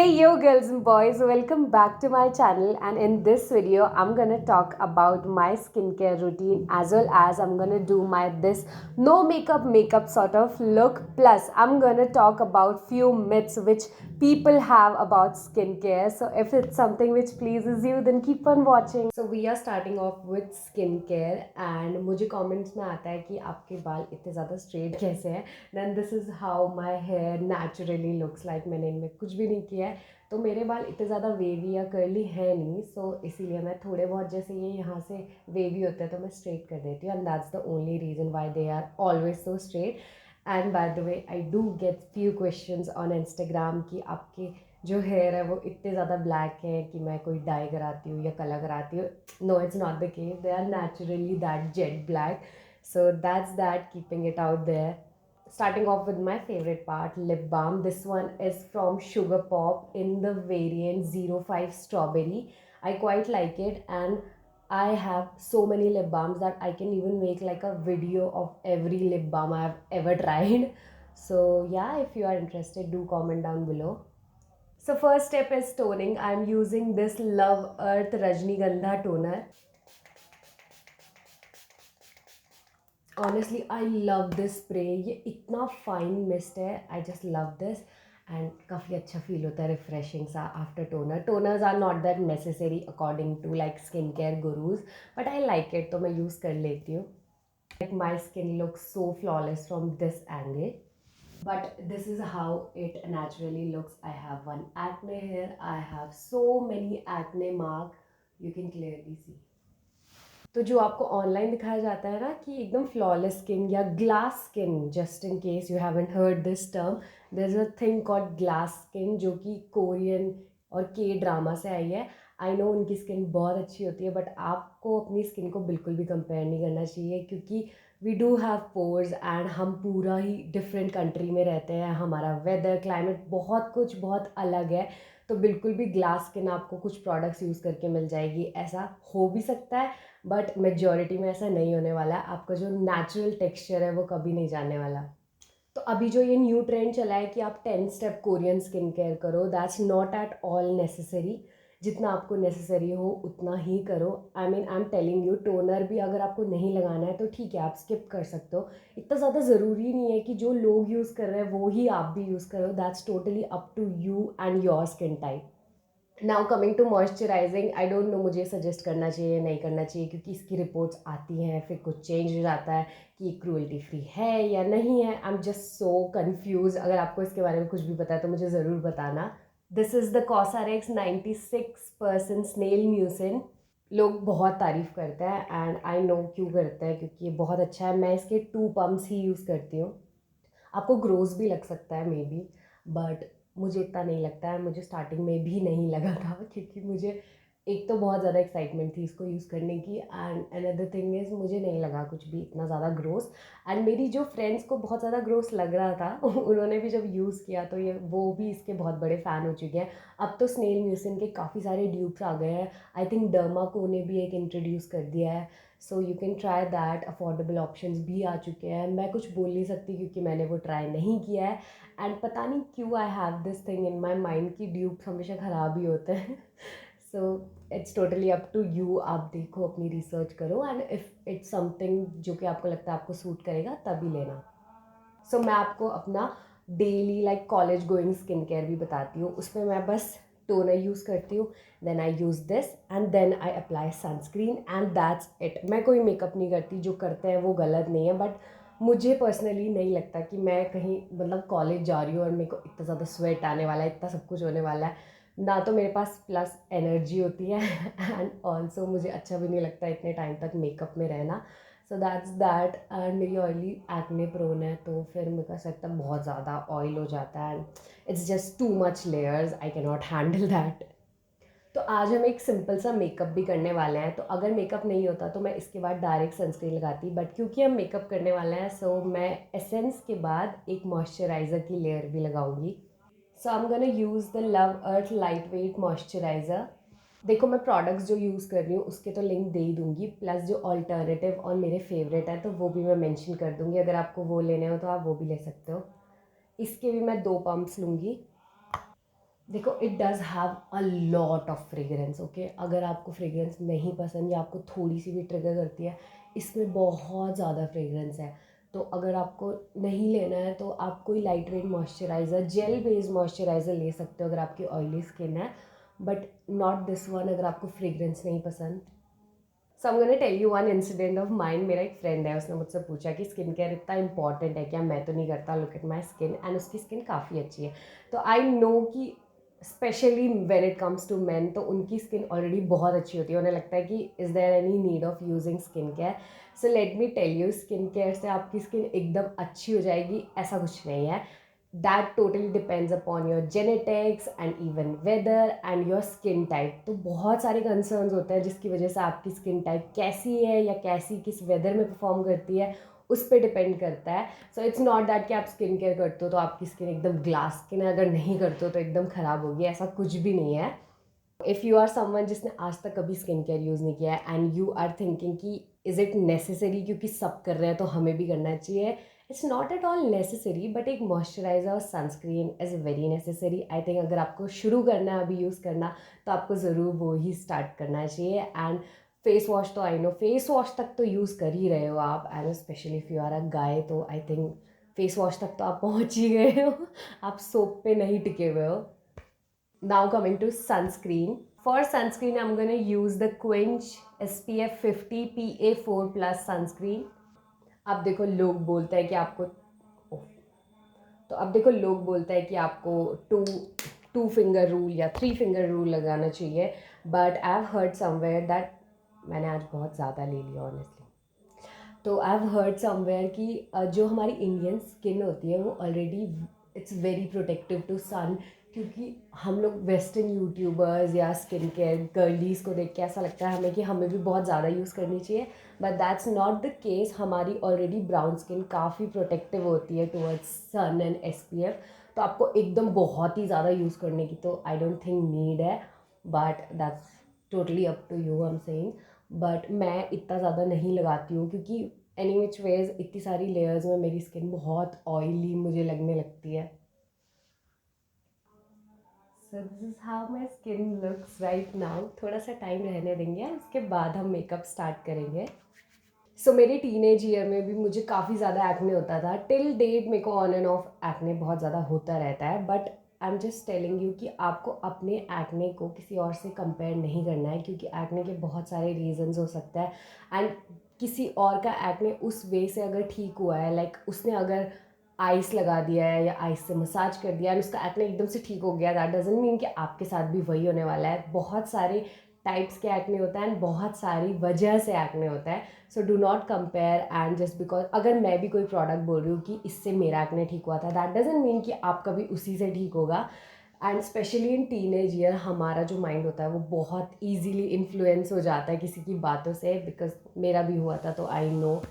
Hey yo girls and boys, welcome back to my channel, and in this video I'm gonna talk about my skincare routine as well as I'm gonna do my this no makeup sort of look, plus I'm gonna talk about few myths which people have about skincare. So if it's something which pleases you, then keep on watching. So we are starting off with skincare, and मुझे comments में आता है कि आपके बाल इतने ज़्यादा straight कैसे हैं. Then this is how my hair naturally looks like. मैंने इनमें कुछ भी नहीं किया है, तो मेरे बाल इतने ज़्यादा वेवी या कर्ली है नहीं. सो इसीलिए मैं थोड़े बहुत, जैसे ये यहाँ से वेवी होते हैं तो मैं स्ट्रेट कर देती हूँ, and that's the only reason why they are always so straight. And by the way I do get few questions on Instagram कि आपके जो हेयर है वो इतने ज़्यादा ब्लैक है कि मैं कोई डाई कराती हूँ या कलर कराती हूँ. No, it's not the case. They are naturally that jet black. So that's that, keeping it out there. Starting off with my favorite part, lip balm. This one is from Sugar Pop in the variant 05 Strawberry. I quite like it, and I have so many lip balms that I can even make like a video of every lip balm I have ever tried. So yeah, if you are interested, do comment down below. So first step is toning. I'm using this Love Earth Rajnigandha toner. Honestly I love this spray. ये इतना fine mist है. I just love this, and काफ़ी अच्छा feel होता है, refreshing सा after toner. Toners are not that necessary according to like skin care gurus, but I like it, तो मैं यूज़ कर लेती हूँ. Like my skin look so flawless from this angle, but this is how it naturally looks. I have one acne here. I have so many acne mark. You can clearly see. तो जो आपको online दिखाया जाता है ना कि एकदम flawless skin या glass skin, just in case you haven't heard this term, there is a thing called glass skin जो कि कोरियन और के ड्रामा से आई है. आई नो उनकी स्किन बहुत अच्छी होती है, बट आपको अपनी स्किन को बिल्कुल भी कंपेयर नहीं करना चाहिए, क्योंकि we do have pores and हम पूरा ही डिफरेंट कंट्री में रहते हैं. हमारा वेदर, क्लाइमेट, बहुत कुछ बहुत अलग है. तो बिल्कुल भी ग्लास स्किन आपको कुछ प्रोडक्ट्स यूज़ करके मिल जाएगी, ऐसा हो भी सकता है, बट मेजॉरिटी में ऐसा नहीं होने वाला है. आपका जो नेचुरल टेक्सचर है वो कभी नहीं जाने वाला. तो अभी जो ये न्यू ट्रेंड चला है कि आप 10 स्टेप कोरियन स्किन केयर करो, that's not at all necessary. जितना आपको नेसेसरी हो उतना ही करो. I am telling you, toner भी अगर आपको नहीं लगाना है तो ठीक है, आप स्किप कर सकते हो. इतना ज़्यादा ज़रूरी नहीं है कि जो लोग यूज़ कर रहे हैं वो ही आप भी यूज़ करो. That's totally up to you and your skin type. Now coming to moisturising, I don't know मुझे सजेस्ट करना चाहिए नहीं करना चाहिए, क्योंकि इसकी रिपोर्ट्स आती हैं, फिर कुछ चेंज हो जाता है कि क्रूअल्टी फ्री है या नहीं है. I am just so confuse. अगर आपको इसके बारे में कुछ भी पता है तो मुझे ज़रूर बताना. This is the COSRX 96% snail mucin. लोग बहुत तारीफ़ करते हैं, एंड आई नो क्यों करते हैं, क्योंकि ये बहुत अच्छा है. मैं इसके 2 पम्प्स ही यूज़ करती हूँ. आपको ग्रोस भी लग सकता है मे बी, बट मुझे इतना नहीं लगता है. मुझे स्टार्टिंग में भी नहीं लगा था, क्योंकि मुझे एक तो बहुत ज़्यादा एक्साइटमेंट थी इसको यूज़ करने की, एंड अनदर थिंग इज़ मुझे नहीं लगा कुछ भी इतना ज़्यादा ग्रोस. एंड मेरी जो फ्रेंड्स को बहुत ज़्यादा ग्रोस लग रहा था उन्होंने भी जब यूज़ किया तो ये वो भी इसके बहुत बड़े फ़ैन हो चुके हैं. अब तो स्नेल म्यूसिन के काफ़ी सारे ड्यूब्स आ गए हैं. आई थिंक डर्मा को ने भी एक इंट्रोड्यूस कर दिया है. So you can try that. Affordable options भी आ चुके हैं. मैं कुछ बोल नहीं सकती क्योंकि मैंने वो ट्राई नहीं किया है, एंड पता नहीं क्यों I have this thing in my mind कि ड्यूब्स हमेशा ख़राब ही होते हैं. So it's totally up to you. आप देखो, अपनी रिसर्च करो, एंड इफ़ इट्स समथिंग जो कि आपको लगता है आपको सूट करेगा तभी लेना. सो मैं आपको अपना daily like college going skin care भी बताती हूँ. उसमें मैं बस टोनर यूज़ करती हूँ, then I use this, and then I apply sunscreen, and that's it. मैं कोई मेकअप नहीं करती. जो करते हैं वो गलत नहीं है, बट मुझे पर्सनली नहीं लगता कि मैं कहीं मतलब कॉलेज जा रही हूँ और मेरे को इतना ज़्यादा स्वेट आने वाला है, इतना सब कुछ होने वाला है. ना तो मेरे पास प्लस एनर्जी होती है एंड ऑल्सो मुझे अच्छा भी नहीं लगता इतने टाइम तक मेकअप में रहना. So that's that. एंड मेरी ऑयली एक्ने प्रोन है, तो फिर मेरे को ऐसा लगता है बहुत ज़्यादा ऑयल हो जाता है, and it's just too much layers. I can not handle that. तो आज हम एक सिंपल सा मेकअप भी करने वाले हैं. तो अगर मेकअप नहीं होता तो मैं इसके बाद डायरेक्ट सनस्क्रीन लगाती, बट क्योंकि हम मेकअप करने वाले हैं, सो मैं एसेंस के बाद एक मॉइस्चराइज़र की लेयर भी लगाऊंगी. So I am gonna use the Love Earth light weight moisturiser. देखो, मैं प्रोडक्ट्स जो यूज़ कर रही हूँ उसके तो लिंक दे ही दूँगी, प्लस जो ऑल्टरनेटिव और मेरे फेवरेट है तो वो भी मैं मेंशन कर दूँगी. अगर आपको वो लेने हो तो आप वो भी ले सकते हो. इसके भी मैं 2 पम्प्स लूँगी. देखो, it does have a lot of fragrance, okay. अगर आपको फ्रेगरेंस नहीं पसंद या आपको थोड़ी सी भी ट्रिगर करती है, इसमें बहुत ज़्यादा फ्रेगरेंस है। तो अगर आपको नहीं लेना है तो आप कोई light weight moisturiser, gel based moisturiser ले सकते हो अगर आपकी ऑयली स्किन है, बट नॉट दिस वन अगर आपको फ्रेगरेंस नहीं पसंद। So I am gonna tell you one incident of mind. मेरा एक फ्रेंड है, उसने मुझसे पूछा कि स्किन केयर इतना इंपॉर्टेंट है क्या, मैं तो नहीं करता, look at my skin, and उसकी स्किन काफ़ी अच्छी है। तो आई नो कि specially when it comes to man, तो उनकी स्किन ऑलरेडी बहुत अच्छी होती है, उन्हें लगता है कि is there any need of using skin care. So let me tell you, skin care से आपकी स्किन एकदम अच्छी हो जाएगी ऐसा कुछ नहीं है। That totally depends upon your genetics and even weather and your skin type. तो बहुत सारे कंसर्न्स होते हैं जिसकी वजह से आपकी स्किन टाइप कैसी है या कैसी किस वेदर में परफॉर्म करती है, उस पर डिपेंड करता है। सो इट्स नॉट दैट कि आप स्किन केयर करते हो तो आपकी स्किन एकदम ग्लास स्किन है, अगर नहीं करते हो तो एकदम ख़राब होगी, ऐसा कुछ भी नहीं है। इफ़ यू आर समवन जिसने आज तक कभी स्किन केयर यूज़ नहीं किया है एंड यू आर थिंकिंग कि इज़ इट नेसेसरी क्योंकि सब कर रहे हैं तो हमें भी करना चाहिए, it's not at all necessary, but एक मॉइस्चराइजर और sunscreen is very necessary. I think अगर आपको शुरू करना है अभी यूज़ करना, तो आपको ज़रूर वो ही स्टार्ट करना चाहिए। एंड फेस वॉश तो आई नो फेस वॉश तक तो यूज़ कर ही रहे हो आप, and specially if you are a guy, तो आई थिंक फेस वॉश तक तो आप पहुँच ही गए हो, आप सोप पे नहीं टिके हुए हो। Now coming to sunscreen. For sunscreen, I'm going to use the Quench SPF 50 PA4 plus sunscreen. अब देखो लोग बोलते हैं कि आपको, तो अब देखो लोग बोलते हैं कि आपको टू टू फिंगर रूल या थ्री फिंगर रूल लगाना चाहिए, but I have heard somewhere that, मैंने आज बहुत ज़्यादा ले लिया ऑनेस्टली। तो आई हैव हर्ड समवेयर कि जो हमारी इंडियन स्किन होती है वो already it's very protective to sun, क्योंकि हम लोग वेस्टर्न यूट्यूबर्स या स्किन केयर गर्लीज़ को देख के ऐसा लगता है हमें कि हमें भी बहुत ज़्यादा यूज़ करनी चाहिए, but that's not the case. हमारी ऑलरेडी ब्राउन स्किन काफ़ी प्रोटेक्टिव होती है टुवर्ड्स सन एंड SPF, तो आपको एकदम बहुत ही ज़्यादा यूज़ करने की तो आई डोंट थिंक नीड है, but that's totally up to you, I am saying. But मैं इतना ज़्यादा नहीं लगाती हूँ क्योंकि एनी विच वेज इतनी सारी लेयर्स में मेरी स्किन बहुत ऑयली मुझे लगने लगती है। So this is how my skin looks right now. थोड़ा सा टाइम रहने देंगे, उसके बाद हम मेकअप स्टार्ट करेंगे। सो मेरे टीनेज ईयर में भी मुझे काफ़ी ज़्यादा एक्ने होता था, टिल डेट मेरे को ऑन एंड ऑफ एक्ने बहुत ज़्यादा होता रहता है, but I am just telling you कि आपको अपने एक्ने को किसी और से कंपेयर नहीं करना है, क्योंकि एक्ने के बहुत सारे रीजंस हो सकते हैं, एंड किसी और का एक्ने उस वे से अगर ठीक हुआ है, लाइक उसने अगर आइस लगा दिया है या आइस से मसाज कर दिया एंड उसका एक्ने एकदम से ठीक हो गया, दैट डजंट मीन कि आपके साथ भी वही होने वाला है। बहुत सारे टाइप्स के एक्ने होता है एंड बहुत सारी वजह से एक्ने होता है। So do not compare, and just because अगर मैं भी कोई प्रोडक्ट बोल रही हूँ कि इससे मेरा एक्ने ठीक हुआ था, दैट डजेंट मीन कि आपका भी उसी से ठीक होगा। And specially in teenage year हमारा जो माइंड होता है वो बहुत ईजीली इन्फ्लुएंस हो जाता है किसी की बातों से, बिकॉज मेरा भी हुआ था, तो आई नो।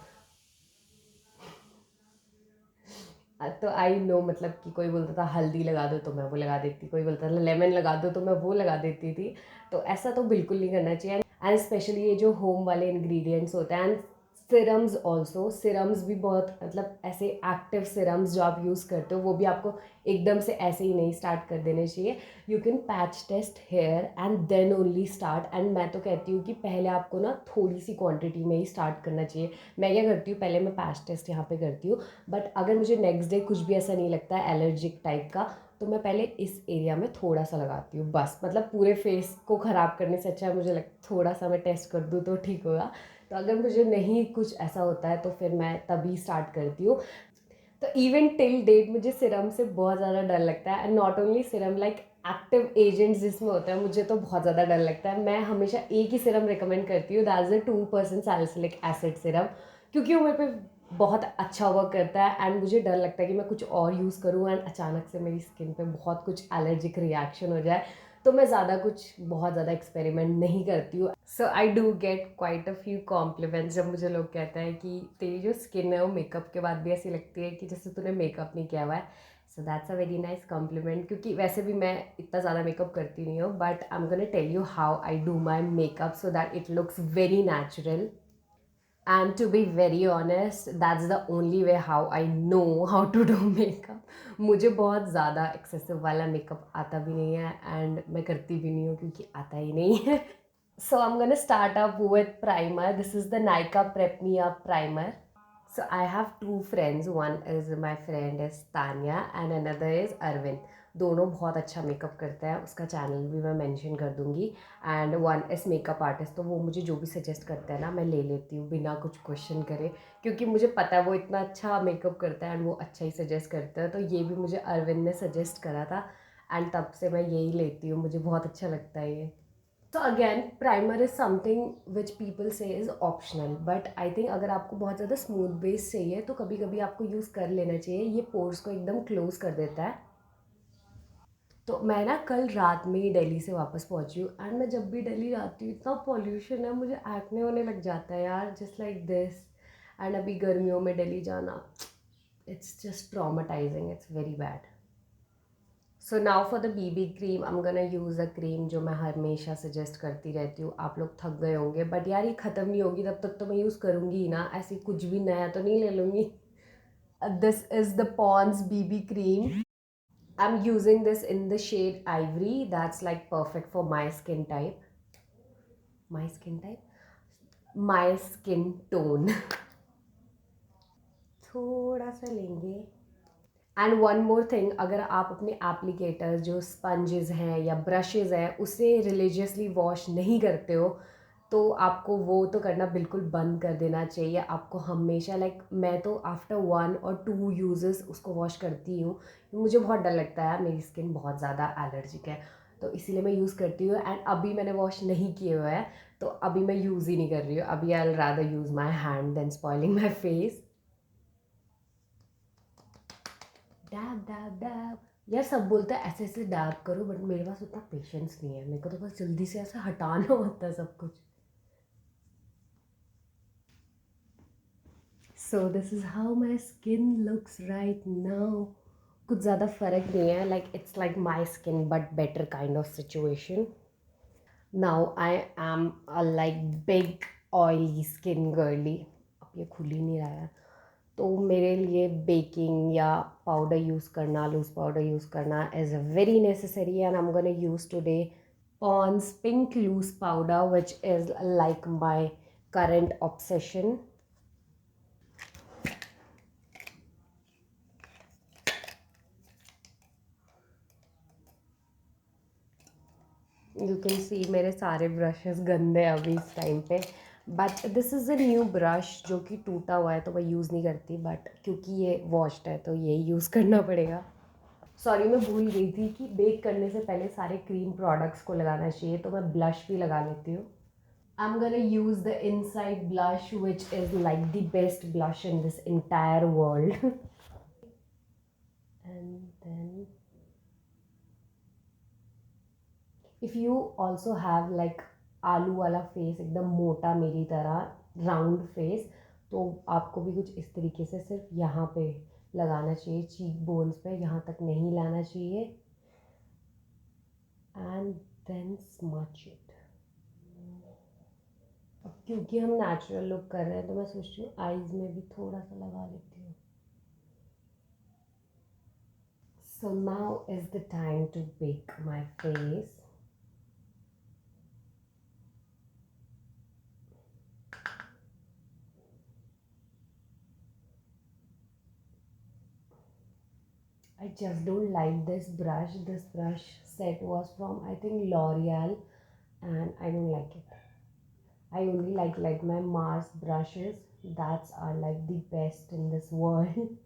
तो आई नो, मतलब कि कोई बोलता था हल्दी लगा दो तो मैं वो लगा देती, कोई बोलता था लेमन लगा दो तो मैं वो लगा देती थी। तो ऐसा तो बिल्कुल नहीं करना चाहिए, एंड स्पेशली ये जो होम वाले इंग्रेडिएंट्स होते हैं, एंड सिरम्स ऑल्सो, सिरम्स भी बहुत, मतलब ऐसे एक्टिव सिरम्स जो आप यूज़ करते हो वो भी आपको एकदम से ऐसे ही नहीं स्टार्ट कर देने चाहिए। You can patch test here and then only start, and मैं तो कहती हूँ कि पहले आपको ना थोड़ी सी क्वांटिटी में ही स्टार्ट करना चाहिए। मैं क्या करती हूँ, पहले मैं पैच टेस्ट यहाँ पे करती हूँ, बट अगर मुझे नेक्स्ट डे कुछ भी ऐसा नहीं लगता है एलर्जिक टाइप का, तो मैं पहले इस एरिया में थोड़ा सा लगाती हूँ बस, मतलब पूरे फेस को ख़राब करने से अच्छा है मुझे थोड़ा सा मैं टेस्ट कर दूँ तो ठीक होगा। तो अगर मुझे नहीं कुछ ऐसा होता है तो फिर मैं तभी स्टार्ट करती हूँ। तो इवन टिल डेट मुझे सिरम से बहुत ज़्यादा डर लगता है, and not only Siram, like active agents जिसमें होता है मुझे तो बहुत ज़्यादा डर लगता है। मैं हमेशा एक ही सिरम रिकमेंड करती हूँ, that is a 2% salicylic acid Siram, क्योंकि वो मेरे पे बहुत अच्छा वर्क करता है, एंड मुझे डर लगता है कि मैं कुछ और यूज़ करूँ एंड अचानक से मेरी स्किन पे बहुत कुछ एलर्जिक रिएक्शन हो जाए, तो मैं ज़्यादा कुछ बहुत ज़्यादा एक्सपेरिमेंट नहीं करती हूँ। So I do get quite a few compliments जब मुझे लोग कहते हैं कि तेरी जो स्किन है वो मेकअप के बाद भी ऐसी लगती है कि जैसे तूने मेकअप नहीं किया हुआ है। So that's a very nice compliment, क्योंकि वैसे भी मैं इतना ज़्यादा मेकअप करती नहीं हूँ, but I am gonna tell you how I do my makeup so that it looks very natural. And to be very honest, that's the only way how I know how to do makeup. मुझे बहुत ज़्यादा excessive वाला makeup आता भी नहीं है and मैं करती भी नहीं हूँ क्योंकि आता ही नहीं है. So I'm gonna start up with primer. This is the Nykaa Prep Me Up primer. So I have two friends. One is my friend is Tanya and another is Arvind. दोनों बहुत अच्छा मेकअप करते हैं. उसका channel भी मैं mention कर दूंगी. And one is makeup artist, तो वो मुझे जो भी सजेस्ट करते हैं ना मैं ले लेती हूँ बिना कुछ क्वेश्चन करे, क्योंकि मुझे पता है वो इतना अच्छा मेकअप करता है एंड वो अच्छा ही सजेस्ट करता है. तो ये भी मुझे अरविंद ने सजेस्ट करा था एंड तब से मैं यही लेती हूँ. मुझे बहुत अच्छा लगता है ये. तो again primer is something which people say is optional, but I think अगर आपको बहुत ज़्यादा स्मूथ बेस चाहिए तो कभी कभी आपको यूज़ कर लेना चाहिए. ये पोर्स को एकदम क्लोज कर देता है. तो मैं ना कल रात में ही दिल्ली से वापस पहुंची हूँ एंड मैं जब भी दिल्ली जाती हूँ इतना पॉल्यूशन है, मुझे एक्ने होने लग जाता है यार, जस्ट लाइक दिस. एंड अभी गर्मियों में दिल्ली जाना, it's just traumatising, it's very bad. So now for the BB cream, I am gonna use a cream जो मैं हमेशा सजेस्ट करती रहती हूँ. आप लोग थक गए होंगे बट यार ये ख़त्म नहीं होगी तब तक तो मैं यूज़ करूँगी ही ना, ऐसी कुछ भी नया तो नहीं ले लूँगी. This is the Pond's BB cream. I'm using this in the shade Ivory. That's like perfect for my skin type. My skin type? My skin tone. थोड़ा सा लेंगे. एंड वन मोर थिंग, अगर आप अपने एप्लीकेटर्स जो sponges हैं या brushes हैं उसे रिलीजियसली वॉश नहीं करते हो तो आपको वो तो करना बिल्कुल बंद कर देना चाहिए. आपको हमेशा लाइक मैं तो आफ्टर 1 or 2 यूजेस उसको वॉश करती हूँ. मुझे बहुत डर लगता है, मेरी स्किन बहुत ज़्यादा एलर्जिक है तो इसीलिए मैं यूज़ करती हूँ. एंड अभी मैंने वॉश नहीं किए हुए हैं तो अभी मैं यूज़ ही नहीं कर रही हूँ. अभी I will rather use my hand than spoiling my face. Dab dab dab. यार सब बोलते हैं ऐसे ऐसे डैब करो बट मेरे पास उतना पेशेंस नहीं है. मेरे को तो बस जल्दी से ऐसे हटाना होता है सब कुछ. So this is how my skin looks right now. कुछ ज़्यादा फ़र्क नहीं है, like it's like my skin but better kind of situation. Now I am a like big oily skin girly. अब ये खुल ही नहीं रहा है तो मेरे लिए बेकिंग या पाउडर यूज़ करना, लूज़ पाउडर यूज़ करना is very necessary. And I am gonna use today Pond's pink loose powder, which is like my current obsession. You can see मेरे सारे ब्रशेस गंदे हैं अभी इस टाइम पे. But this is a new brush जो कि टूटा हुआ है तो मैं यूज़ नहीं करती, बट क्योंकि ये वॉश्ड है तो यही यूज़ करना पड़ेगा. सॉरी मैं भूल गई थी कि बेक करने से पहले सारे क्रीम प्रोडक्ट्स को लगाना चाहिए, तो मैं ब्लश भी लगा लेती हूँ. I'm gonna use the Inside blush, which is like the best blush in this entire world. And then if you also have like आलू वाला फेस, एकदम मोटा मेरी तरह राउंड फेस, तो आपको भी कुछ इस तरीके से सिर्फ यहाँ पे लगाना चाहिए, चीक बोन्स पे, यहाँ तक नहीं लाना चाहिए. And then smudge it. अब क्योंकि हम नेचुरल लुक कर रहे हैं तो मैं सोच रही हूँ आईज में भी थोड़ा सा लगा लेती हूँ. So now is the time to bake my face. I just don't like this brush. This brush set was from I think L'Oreal and I don't like it. I only like my Mars brushes. That's are like the best in this world.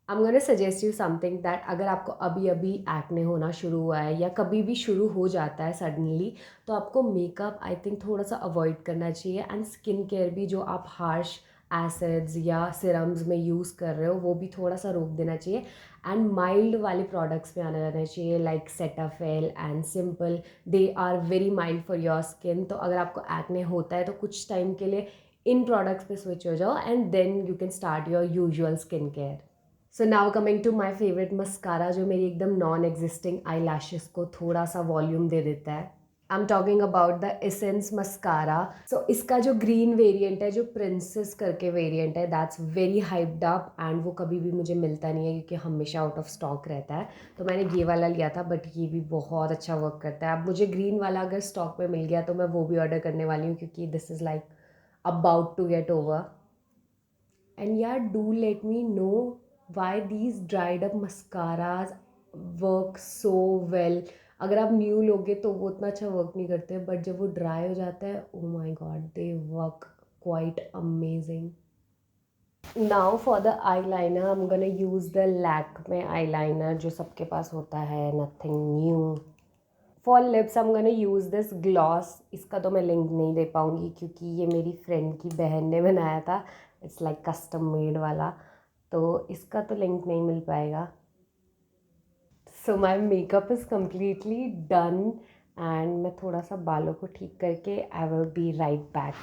I'm gonna suggest you something that अगर आपको अभी अभी acne होना शुरू हुआ है या कभी भी शुरू हो जाता है सडनली, तो आपको मेकअप आई थिंक थोड़ा सा अवॉइड करना चाहिए. एंड स्किन केयर भी जो आप हार्श एसिड्स या सिरम्स में यूज़ कर रहे हो वो भी थोड़ा सा रोक देना चाहिए. एंड माइल्ड वाले प्रोडक्ट्स में आना जाना चाहिए like Cetaphil and Simple. They are very mild for your skin. तो अगर आपको एक्ने होता है तो कुछ टाइम के लिए इन प्रोडक्ट्स पे स्विच हो जाओ and then you can start your usual skin care. So now coming to my favourite mascara, जो मेरी एकदम नॉन एग्जिस्टिंग आई लैशेज़ को थोड़ा सा वॉल्यूम दे देता है. I am talking about the Essence mascara. सो इसका जो ग्रीन वेरिएंट है, जो प्रिंसेस करके वेरिएंट है, that's very hyped up and वो कभी भी मुझे मिलता नहीं है क्योंकि हमेशा आउट ऑफ स्टॉक रहता है. तो मैंने ये वाला लिया था, बट ये भी बहुत अच्छा वर्क करता है. अब मुझे ग्रीन वाला अगर स्टॉक में मिल गया तो मैं वो भी ऑर्डर करने वाली हूँ क्योंकि this is like about to get over. And yeah, do let me know why these dried up mascaras work so well. अगर आप न्यू लोगे तो वो उतना अच्छा वर्क नहीं करते, बट जब वो ड्राई हो जाता है, oh my God, they work quite amazing. Now for the eye liner I am gonna use the Lakme eye liner जो सबके पास होता है, nothing new. For lips I am gonna use this gloss. इसका तो मैं लिंक नहीं दे पाऊँगी क्योंकि ये मेरी फ्रेंड की बहन ने बनाया था. इट्स लाइक कस्टम मेड वाला, तो इसका तो लिंक नहीं मिल पाएगा. So my makeup is completely done and मैं थोड़ा सा बालों को ठीक करके I will be right back.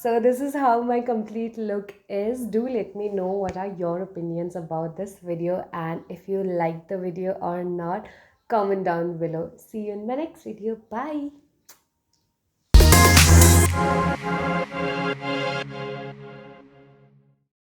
So this is how my complete look is. Do let me know what are your opinions about this video, and if you like the video or not, comment down below. See you in my next video. Bye.